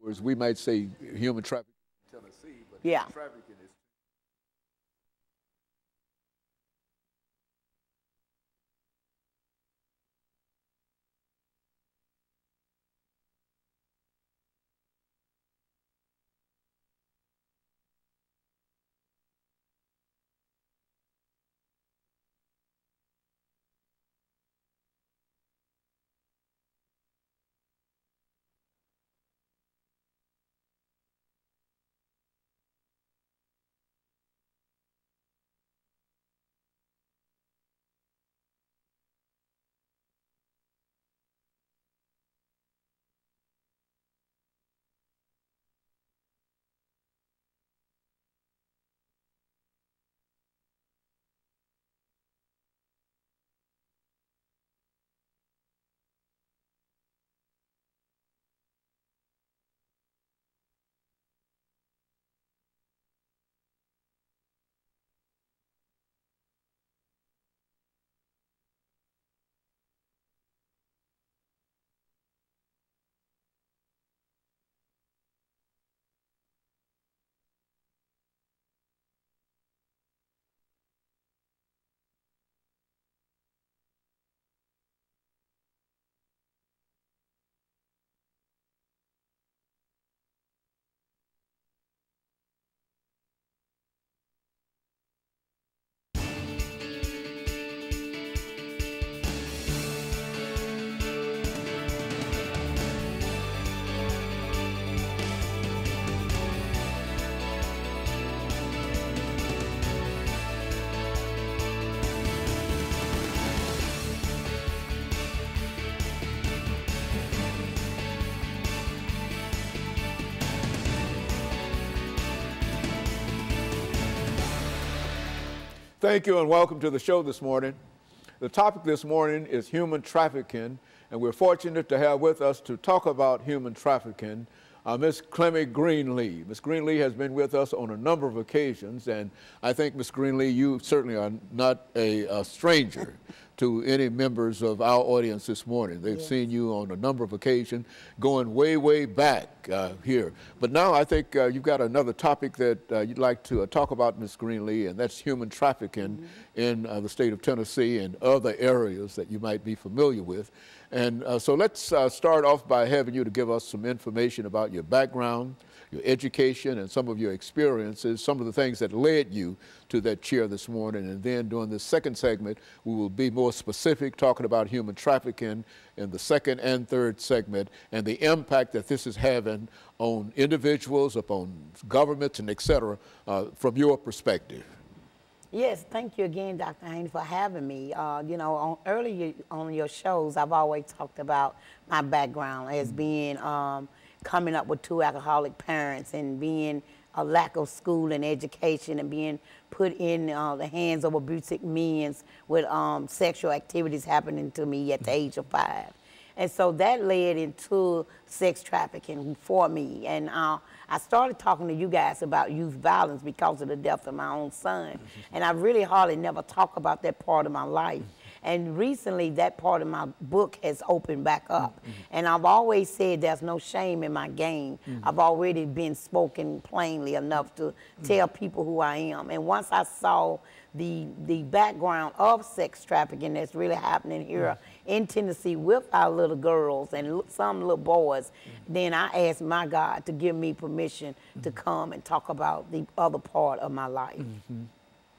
Whereas we might say human trafficking in Tennessee, but Yeah. human trafficking is Thank you and welcome to the show this morning. The topic this morning is human trafficking, and we're fortunate to have with us to talk about human trafficking Ms. CGreenlee5. Ms. CGreenlee5 has been with us on a number of occasions, and I think, Ms. CGreenlee5, you certainly are not a stranger to any members of our audience this morning. They've seen you on a number of occasions, going way, way back here. But now I think you've got another topic that you'd like to talk about, Ms. CGreenlee5, and that's human trafficking in the state of Tennessee and other areas that you might be familiar with. And so let's start off by having you to give us some information about your background, your education, and some of your experiences, some of the things that led you to that chair this morning. And then during the second segment, we will be more specific, talking about human trafficking in the second and third segment and the impact that this is having on individuals, upon governments, and et cetera, from your perspective. Yes, thank you again, Dr. Haynes, for having me. You know, earlier on your shows, I've always talked about my background as being coming up with two alcoholic parents and being a lack of school and education and being put in the hands of abusive men with sexual activities happening to me at the age of 5. And so that led into sex trafficking for me. And I started talking to you guys about youth violence because of the death of my own son. And I really hardly never talk about that part of my life. And recently, that part of my book has opened back up. And I've always said there's no shame in my game. I've already been spoken plainly enough to tell people who I am. And once I saw the background of sex trafficking that's really happening here in Tennessee with our little girls and some little boys, then I asked my God to give me permission to come and talk about the other part of my life.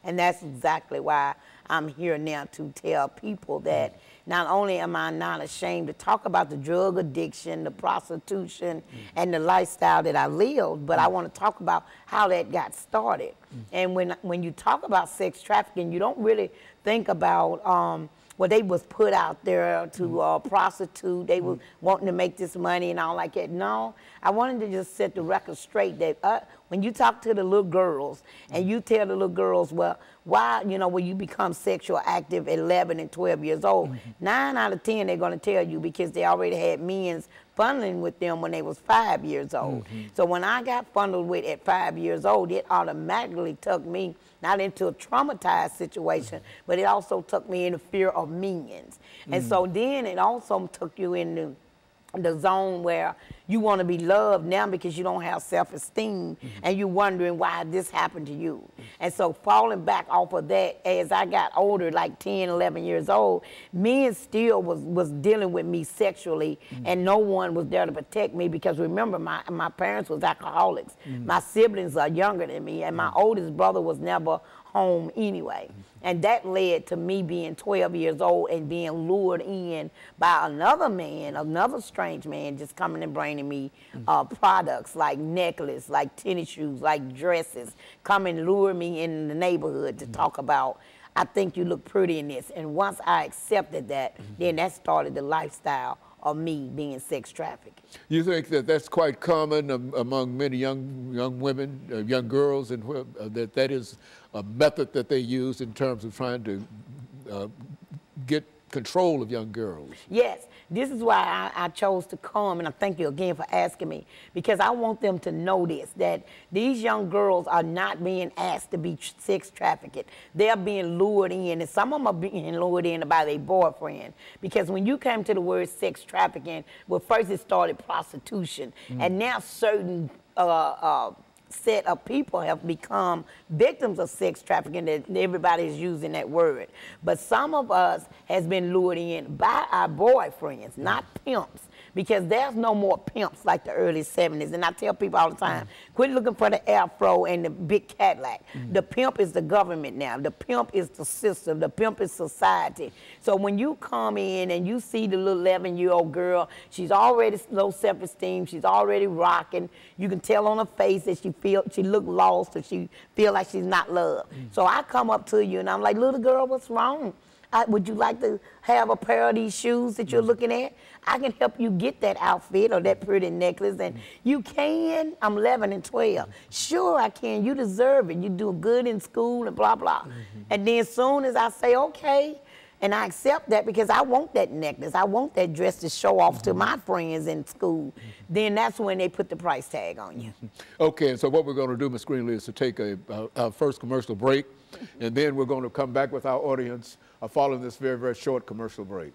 And that's exactly why I'm here now, to tell people that not only am I not ashamed to talk about the drug addiction, the prostitution, and the lifestyle that I lived, but I want to talk about how that got started. And when you talk about sex trafficking, you don't really think about well, they was put out there to prostitute. They was wanting to make this money and all like that. No, I wanted to just set the record straight that when you talk to the little girls and you tell the little girls, well, why, you know, when you become sexual active at 11 and 12 years old, 9 out of 10 they're going to tell you because they already had men funneling with them when they was 5 years old. So when I got funneled with at 5 years old, it automatically took me not into a traumatized situation, but it also took me in the fear of men. And so then it also took you into the zone where you want to be loved now because you don't have self-esteem, and you're wondering why this happened to you. And so falling back off of that, as I got older, like 10, 11 years old, men still was dealing with me sexually, and no one was there to protect me because remember, my parents was alcoholics. My siblings are younger than me, and my oldest brother was never home anyway. And that led to me being 12 years old and being lured in by another man, another strange man, just coming and bringing me products like necklace, like tennis shoes, like dresses, come and lure me in the neighborhood to talk about, I think you look pretty in this. And once I accepted that, then that started the lifestyle of me being sex trafficked. You think that that's quite common among many young women, young girls, and that is a method that they use in terms of trying to get control of young girls? Yes, this is why I chose to come, and I thank you again for asking me, because I want them to know this, that these young girls are not being asked to be sex trafficked. They're being lured in, and some of them are being lured in by their boyfriend. Because when you came to the word sex trafficking, well, first it started prostitution, and now certain set of people have become victims of sex trafficking, that everybody is using that word. But some of us has been lured in by our boyfriends, not pimps, because there's no more pimps like the early 70s. And I tell people all the time, quit looking for the afro and the big Cadillac. The pimp is the government now. The pimp is the system. The pimp is society. So when you come in and you see the little 11-year-old girl, she's already low self-esteem, she's already rocking. You can tell on her face that she look lost, or she feel like she's not loved. So I come up to you and I'm like, little girl, what's wrong? Would you like to have a pair of these shoes that you're looking at? I can help you get that outfit or that pretty necklace. And you can. I'm 11 and 12. Sure, I can. You deserve it. You do good in school and blah, blah. And then as soon as I say, okay, and I accept that because I want that necklace, I want that dress to show off to my friends in school, then that's when they put the price tag on you. Okay, and so what we're going to do, Ms. Greenlee, is to take our first commercial break, and then we're going to come back with our audience following this very, very short commercial break.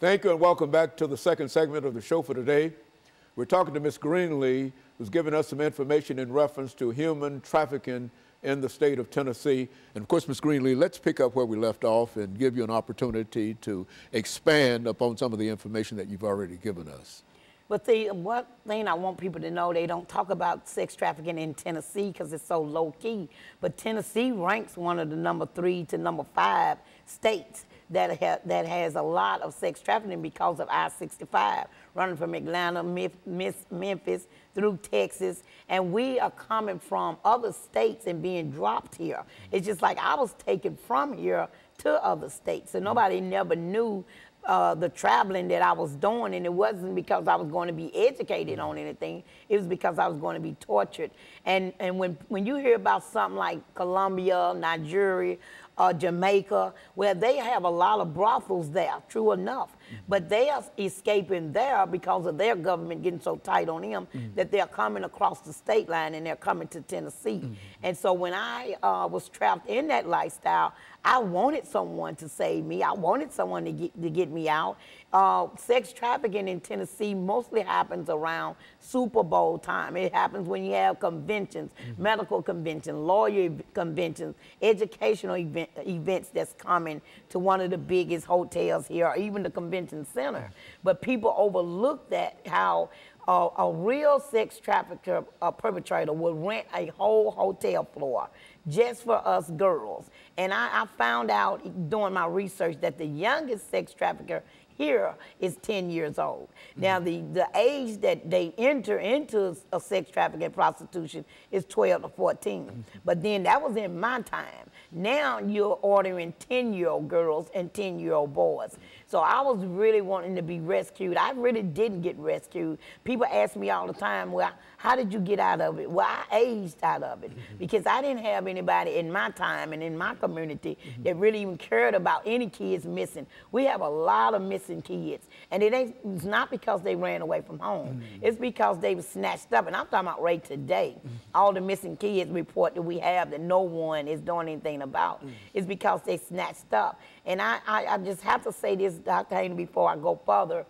Thank you and welcome back to the second segment of the show for today. We're talking to Ms. Greenlee, who's given us some information in reference to human trafficking in the state of Tennessee. And of course, Ms. Greenlee, let's pick up where we left off and give you an opportunity to expand upon some of the information that you've already given us. But the one thing I want people to know, they don't talk about sex trafficking in Tennessee because it's so low key. But Tennessee ranks one of the number 3 to number 5 states that has a lot of sex trafficking because of I-65, running from Atlanta, Memphis, through Texas. And we are coming from other states and being dropped here. It's just like I was taken from here to other states. So nobody never knew the traveling that I was doing, and it wasn't because I was going to be educated on anything. It was because I was going to be tortured. And when you hear about something like Colombia, Nigeria, Jamaica, where they have a lot of brothels there, true enough, but they are escaping there because of their government getting so tight on them that they're coming across the state line and they're coming to Tennessee. And so when I was trapped in that lifestyle, I wanted someone to save me. I wanted someone to get me out. Sex trafficking in Tennessee mostly happens around Super Bowl time. It happens when you have conventions, medical conventions, lawyer conventions, educational events that's coming to one of the biggest hotels here, or even the convention center. But people overlook that, how a real sex trafficker perpetrator will rent a whole hotel floor just for us girls. And I found out during my research that the youngest sex trafficker here is 10 years old. Now, the age that they enter into a sex trafficking and prostitution is 12 to 14. But then that was in my time. Now you're ordering 10-year-old girls and 10-year-old boys. So I was really wanting to be rescued. I really didn't get rescued. People ask me all the time, well, how did you get out of it? Well, I aged out of it because I didn't have anybody in my time and in my community that really even cared about any kids missing. We have a lot of missing kids, and it's not because they ran away from home. It's because they were snatched up, and I'm talking about right today. All the missing kids report that we have that no one is doing anything about. It's because they snatched up. And I just have to say this, Dr. Haney, before I go further.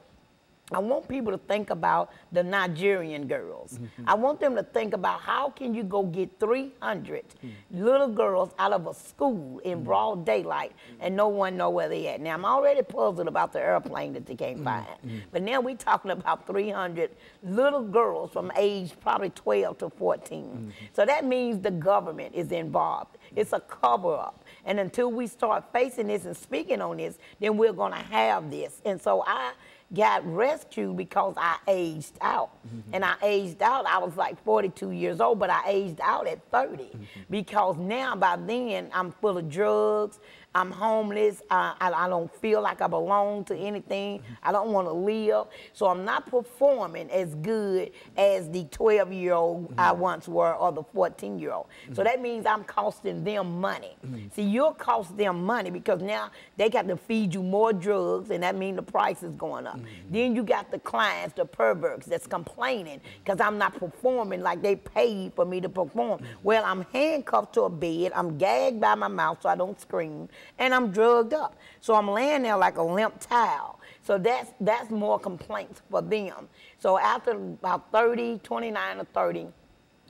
I want people to think about the Nigerian girls. I want them to think about how can you go get 300 little girls out of a school in broad daylight and no one know where they at. Now, I'm already puzzled about the airplane that they can't find. But now we're talking about 300 little girls from age probably 12 to 14. So that means the government is involved. It's a cover-up. And until we start facing this and speaking on this, then we're going to have this. And so I got rescued because I aged out. And I aged out, I was like 42 years old, but I aged out at 30 because now by then I'm full of drugs, I'm homeless, I don't feel like I belong to anything, I don't want to live, so I'm not performing as good as the 12-year-old I once were or the 14-year-old. So that means I'm costing them money. See, you'll cost them money because now they got to feed you more drugs, and that means the price is going up. Then you got the clients, the perverts that's complaining because I'm not performing like they paid for me to perform. Well, I'm handcuffed to a bed, I'm gagged by my mouth so I don't scream, and I'm drugged up. So I'm laying there like a limp towel. So that's more complaints for them. So after about 29 or 30,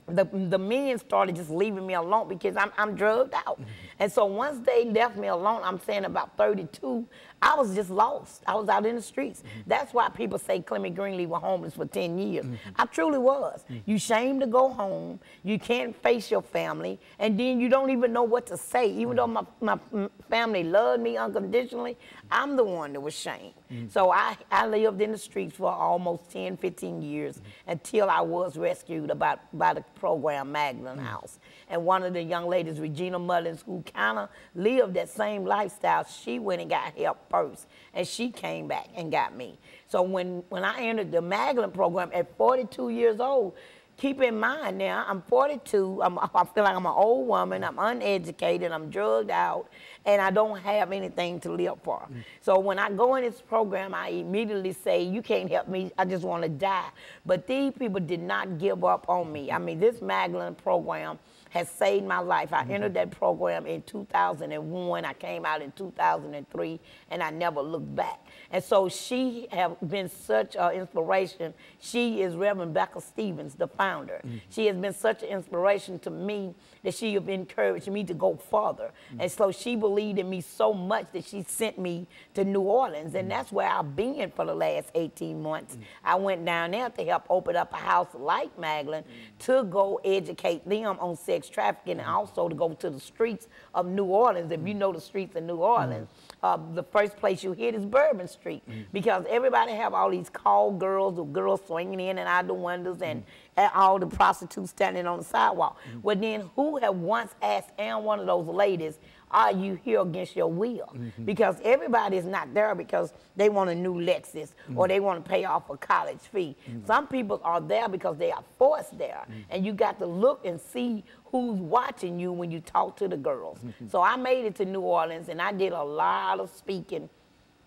the men started just leaving me alone because I'm drugged out. And so once they left me alone, I'm saying about 32, I was just lost. I was out in the streets. That's why people say Clemmy Greenlee was homeless for 10 years. I truly was. You shame to go home, you can't face your family, and then you don't even know what to say. Even though my family loved me unconditionally, I'm the one that was shamed. So I lived in the streets for almost 10, 15 years until I was rescued by the program Magdalene House. And one of the young ladies, Regina Mullins, who kind of lived that same lifestyle, she went and got help first, and she came back and got me. So when I entered the Magdalene program at 42 years old, keep in mind now, I'm 42, I feel like I'm an old woman, I'm uneducated, I'm drugged out, and I don't have anything to live for. So when I go in this program, I immediately say, you can't help me, I just want to die. But these people did not give up on me. I mean, this Magdalene program has saved my life. I entered that program in 2001, I came out in 2003, and I never looked back. And so she has been such an inspiration. She is Reverend Becca Stevens, the founder. She has been such an inspiration to me that she has encouraged me to go further. And so she believed in me so much that she sent me to New Orleans, and that's where I've been for the last 18 months. I went down there to help open up a house like Magdalene to go educate them on sex trafficking and also to go to the streets of New Orleans. If you know the streets of New Orleans, the first place you hit is Bourbon Street because everybody have all these call girls or girls swinging in and out the windows and all the prostitutes standing on the sidewalk. Well, then who have once asked one of those ladies, are you here against your will? Because everybody is not there because they want a new Lexus or they want to pay off a college fee. Some people are there because they are forced there. And you got to look and see who's watching you when you talk to the girls. So I made it to New Orleans and I did a lot of speaking.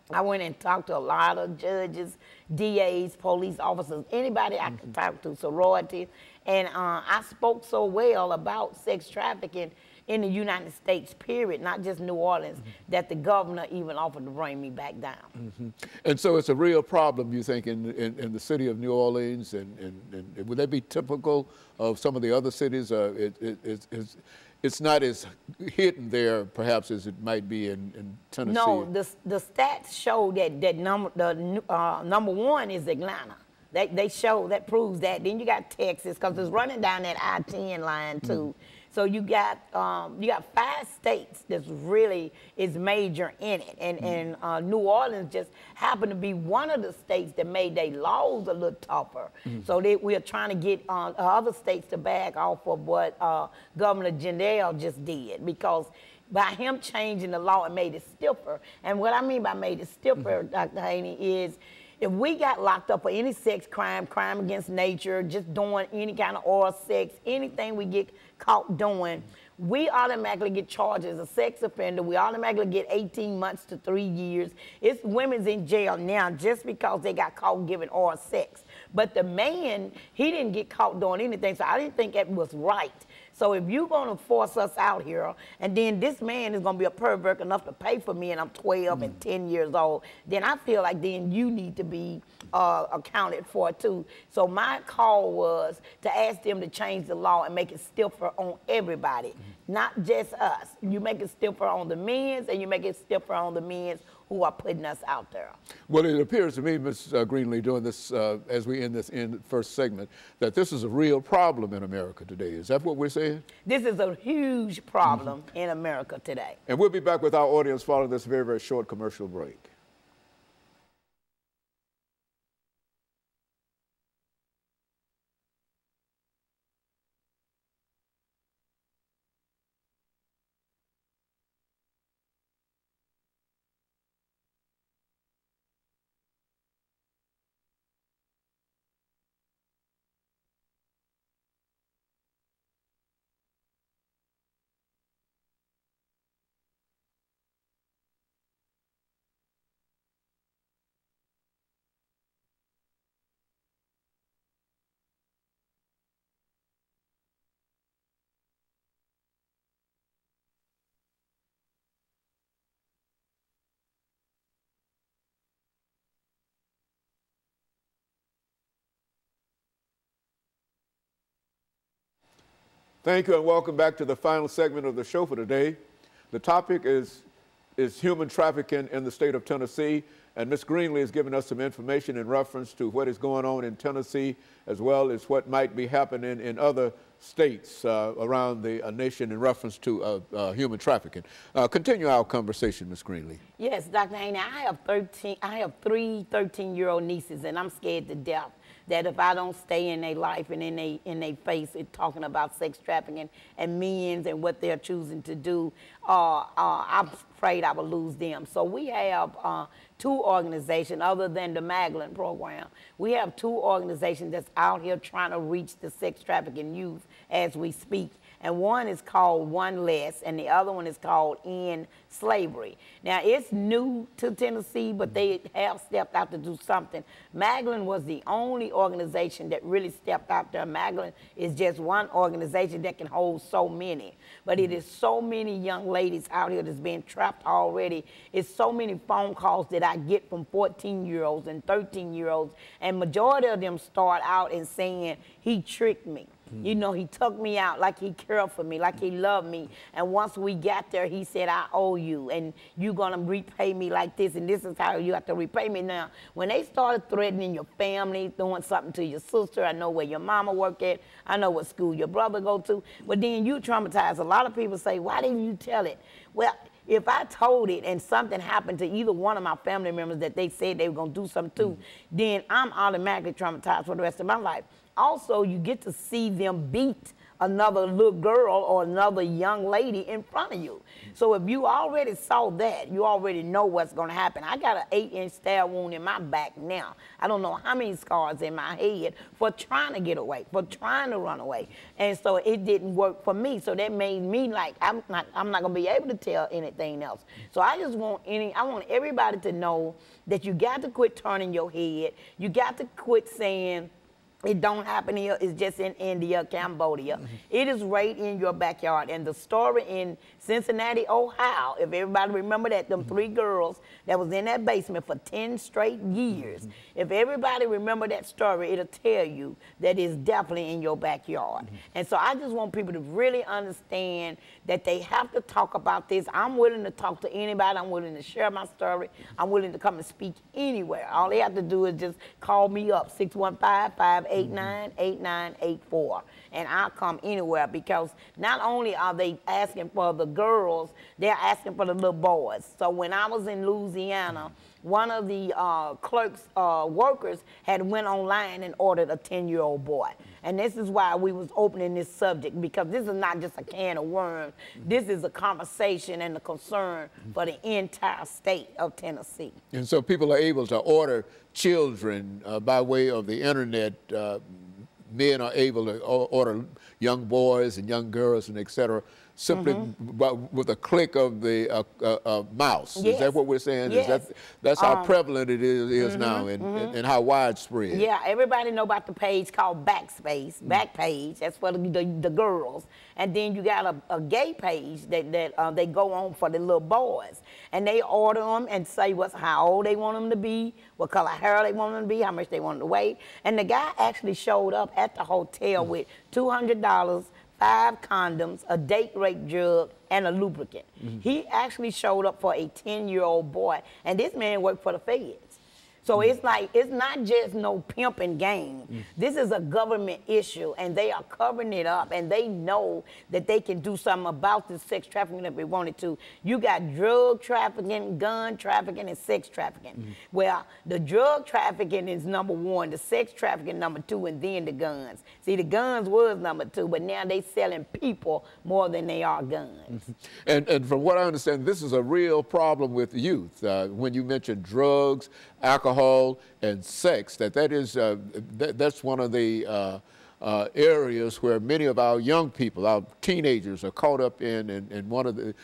I went and talked to a lot of judges, DAs, police officers, anybody I could talk to, sororities. And I spoke so well about sex trafficking in the United States, period, not just New Orleans, that the governor even offered to bring me back down. And so it's a real problem, you think, in the city of New Orleans, and would that be typical of some of the other cities? It's not as hidden there, perhaps, as it might be in Tennessee. No, the stats show that number one is Atlanta. They show, that proves that. Then you got Texas, because it's running down that I-10 line too. So you got 5 states that's really is major in it, and New Orleans just happened to be one of the states that made their laws a little tougher. So we are trying to get other states to back off of what Governor Jindal just did, because by him changing the law, it made it stiffer. And what I mean by made it stiffer, Dr. Haney, is if we got locked up for any sex crime, crime against nature, just doing any kind of oral sex, anything we get caught doing, we automatically get charged as a sex offender. We automatically get 18 months to 3 years. It's women's in jail now just because they got caught giving oral sex. But the man, he didn't get caught doing anything, so I didn't think that was right. So if you're going to force us out here, and then this man is going to be a pervert enough to pay for me, and I'm 12 and 10 years old, then I feel like then you need to be accounted for too. So my call was to ask them to change the law and make it stiffer on everybody, not just us. You make it stiffer on the men's, and you make it stiffer on the men's who are putting us out there. Well, it appears to me, Ms. Greenlee, doing this as we end this first segment, that this is a real problem in America today. Is that what we're saying? This is a huge problem in America today. And we'll be back with our audience following this very, very short commercial break. Thank you and welcome back to the final segment of the show for today. The topic is human trafficking in the state of Tennessee, and Ms. Greenlee has given us some information in reference to what is going on in Tennessee, as well as what might be happening in other states around the nation in reference to human trafficking. Continue our conversation, Ms. Greenlee. Yes, Dr. Haney, I have 3 13-year-old nieces, and I'm scared to death that if I don't stay in their life and in their face it talking about sex trafficking and men's and what they're choosing to do, I'm afraid I will lose them. So we have 2 organizations other than the Magdalene program. We have 2 organizations that's out here trying to reach the sex trafficking youth as we speak. And one is called One Less, and the other one is called End Slavery. Now, it's new to Tennessee, but they have stepped out to do something. Magdalene was the only organization that really stepped out there. Magdalene is just one organization that can hold so many. But it is so many young ladies out here that's being trapped already. It's so many phone calls that I get from 14-year-olds and 13-year-olds, and majority of them start out and saying, he tricked me. You know, he took me out like he cared for me, like he loved me. And once we got there, he said, I owe you, and you're going to repay me like this, and this is how you have to repay me. Now, when they started threatening your family, doing something to your sister, I know where your mama work at, I know what school your brother go to, but then you traumatized. A lot of people say, why didn't you tell it? Well, if I told it and something happened to either one of my family members that they said they were going to do something to, then I'm automatically traumatized for the rest of my life. Also, you get to see them beat another little girl or another young lady in front of you. So if you already saw that, you already know what's going to happen. I got an 8-inch stab wound in my back now. I don't know how many scars in my head for trying to get away, for trying to run away. And so it didn't work for me. So that made me like, I'm not going to be able to tell anything else. So I just want I want everybody to know that you got to quit turning your head. You got to quit saying, It don't happen here. It's just in India, Cambodia. It is right in your backyard. And the story in Cincinnati, Ohio, if everybody remember that, them 3 girls that was in that basement for 10 straight years. If everybody remember that story, it'll tell you that it's definitely in your backyard. And so I just want people to really understand that they have to talk about this. I'm willing to talk to anybody. I'm willing to share my story. I'm willing to come and speak anywhere. All they have to do is just call me up, 615-589-8984. And I'll come anywhere, because not only are they asking for the girls, they're asking for the little boys. So when I was in Louisiana, one of the clerks, workers had went online and ordered a 10-year-old boy. And this is why we was opening this subject, because this is not just a can of worms. This is a conversation and a concern for the entire state of Tennessee. And so people are able to order children by way of the internet. Men are able to order young boys and young girls and et cetera, simply with a click of the mouse. Yes. Is that what we're saying? Yes. That's how prevalent it is now, and how widespread. Yeah, everybody know about the page called Backspace, Backpage. That's for the girls. And then you got a gay page that they go on for the little boys. And they order them and say how old they want them to be, what color hair they want them to be, how much they want them to weigh. And the guy actually showed up at the hotel with $200, 5 condoms, a date rape drug, and a lubricant. He actually showed up for a 10-year-old boy, and this man worked for the feds. So it's like, it's not just no pimping game. This is a government issue, and they are covering it up, and they know that they can do something about this sex trafficking if they wanted to. You got drug trafficking, gun trafficking, and sex trafficking. Well, the drug trafficking is #1, the sex trafficking #2, and then the guns. See, the guns was #2, but now they selling people more than they are guns. And from what I understand, this is a real problem with youth. When you mentioned drugs, alcohol, and sex, that's one of the areas where many of our young people, our teenagers, are caught up in one of the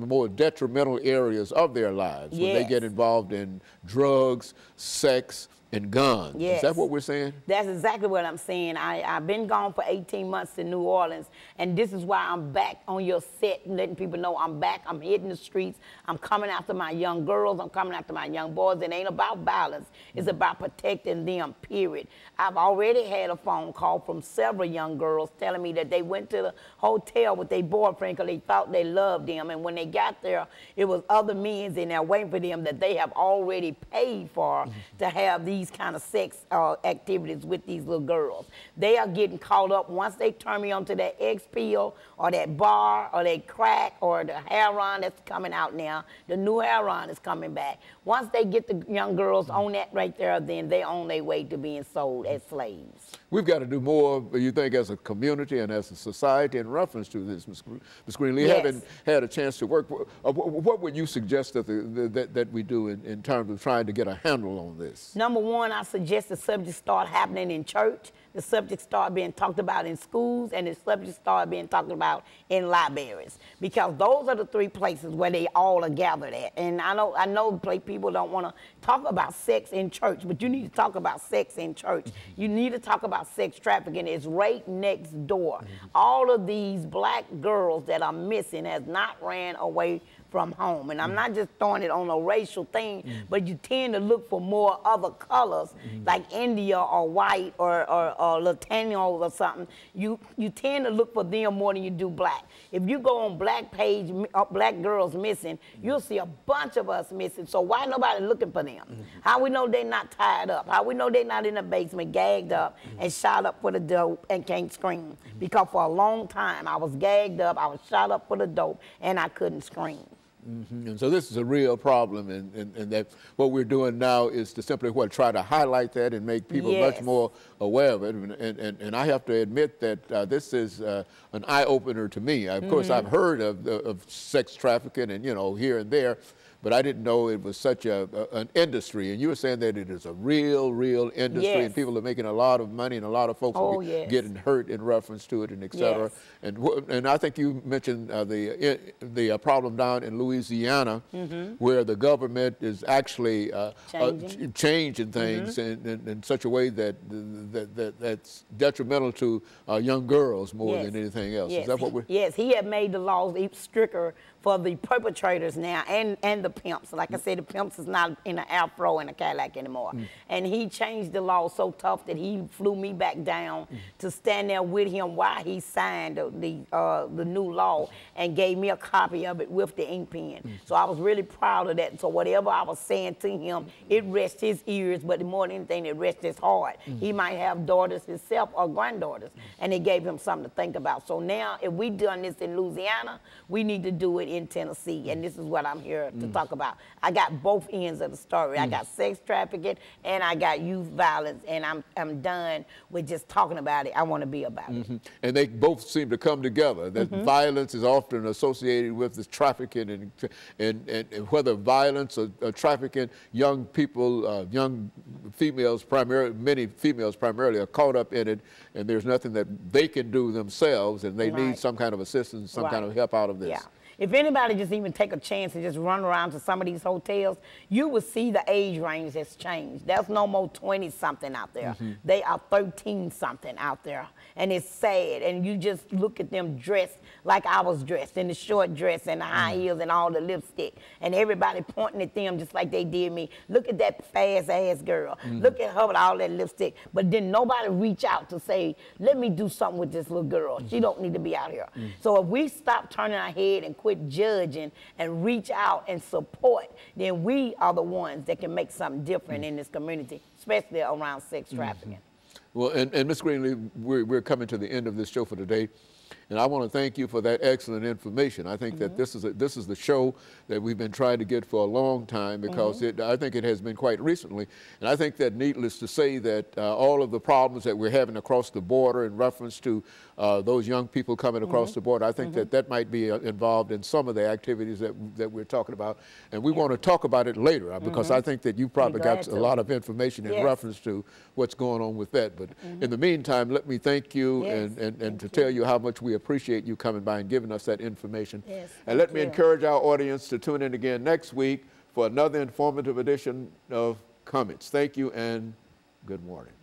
more detrimental areas of their lives. Yes. When they get involved in drugs, sex, and guns. Yes. Is that what we're saying? That's exactly what I'm saying. I've been gone for 18 months to New Orleans, and this is why I'm back on your set and letting people know I'm back. I'm hitting the streets. I'm coming after my young girls. I'm coming after my young boys. It ain't about violence. It's about protecting them, period. I've already had a phone call from several young girls telling me that they went to the hotel with their boyfriend because they thought they loved them, and when they got there, it was other men in there waiting for them that they have already paid for to have these kind of sex activities with these little girls. They are getting caught up once they turn me onto that X pill or that bar or that crack or the heroin that's coming out now. The new heroin is coming back. Once they get the young girls on that right there, then they're on their way to being sold as slaves. We've got to do more, you think, as a community and as a society in reference to this, Ms. CGreenlee. Yes. Having had a chance to work, what would you suggest that we do in terms of trying to get a handle on this? #1, I suggest the subject start happening in church. The subject start being talked about in schools, and the subject start being talked about in libraries, because those are the 3 places where they all are gathered at. And I know people don't want to talk about sex in church, but you need to talk about sex in church. You need to talk about sex trafficking. It's right next door. All of these black girls that are missing has not ran away from home. And I'm not just throwing it on a racial thing, but you tend to look for more other colors, like India or white or Latino or something. You tend to look for them more than you do black. If you go on black page, black girls missing, you'll see a bunch of us missing. So why nobody looking for them? How we know they're not tied up? How we know they're not in the basement gagged up and shot up for the dope and can't scream? Because for a long time I was gagged up, I was shot up for the dope, and I couldn't scream. And so this is a real problem, and that what we're doing now is to simply try to highlight that and make people much more aware of it. And I have to admit that this is an eye-opener to me. Of course, I've heard of sex trafficking and, here and there, but I didn't know it was such an industry. And you were saying that it is a real industry, Yes. and people are making a lot of money, and a lot of folks are getting hurt in reference to it, and et cetera. Yes. And I think you mentioned the problem down in Louisiana, where the government is actually changing things in such a way that's detrimental to young girls more than anything else. Is that what we're... Yes, he had made the laws stricter for the perpetrators now and the pimps. Like I said, the pimps is not in an Afro and a Cadillac anymore. And he changed the law so tough that he flew me back down to stand there with him while he signed the new law and gave me a copy of it with the ink pen. So I was really proud of that. So whatever I was saying to him, it rests his ears, but more than anything, it rests his heart. He might have daughters himself or granddaughters, and it gave him something to think about. So now, if we done this in Louisiana, we need to do it in Tennessee, and this is what I'm here to talk about. I got both ends of the story. I got sex trafficking and I got youth violence, and I'm done with just talking about it. I want to be about it. And they both seem to come together. That violence is often associated with this trafficking, and whether violence or trafficking, young people, young females primarily, many females primarily are caught up in it, and there's nothing that they can do themselves, and they need some kind of assistance, some kind of help out of this. Yeah. If anybody just even take a chance and just run around to some of these hotels, you will see the age range has changed. There's no more 20-something out there. They are 13-something out there. And it's sad. And you just look at them dressed like I was dressed, in the short dress and the high heels and all the lipstick. And everybody pointing at them just like they did me. Look at that fast-ass girl. Look at her with all that lipstick. But then nobody reach out to say, let me do something with this little girl. She don't need to be out here. So if we stop turning our head and quit judging and reach out and support, then we are the ones that can make something different in this community, especially around sex trafficking. Well, and Ms. Greenlee, we're coming to the end of this show for today. And I want to thank you for that excellent information. I think that this is the show that we've been trying to get for a long time, because I think it has been quite recently. And I think that, needless to say, that all of the problems that we're having across the border in reference to those young people coming across the border, I think that might be involved in some of the activities that we're talking about. And we want to talk about it later, because I think that you probably got a lot of information in reference to what's going on with that. But in the meantime, let me thank you and to tell you how much we appreciate you coming by and giving us that information. And let me encourage our audience to tune in again next week for another informative edition of Comments. Thank you and good morning.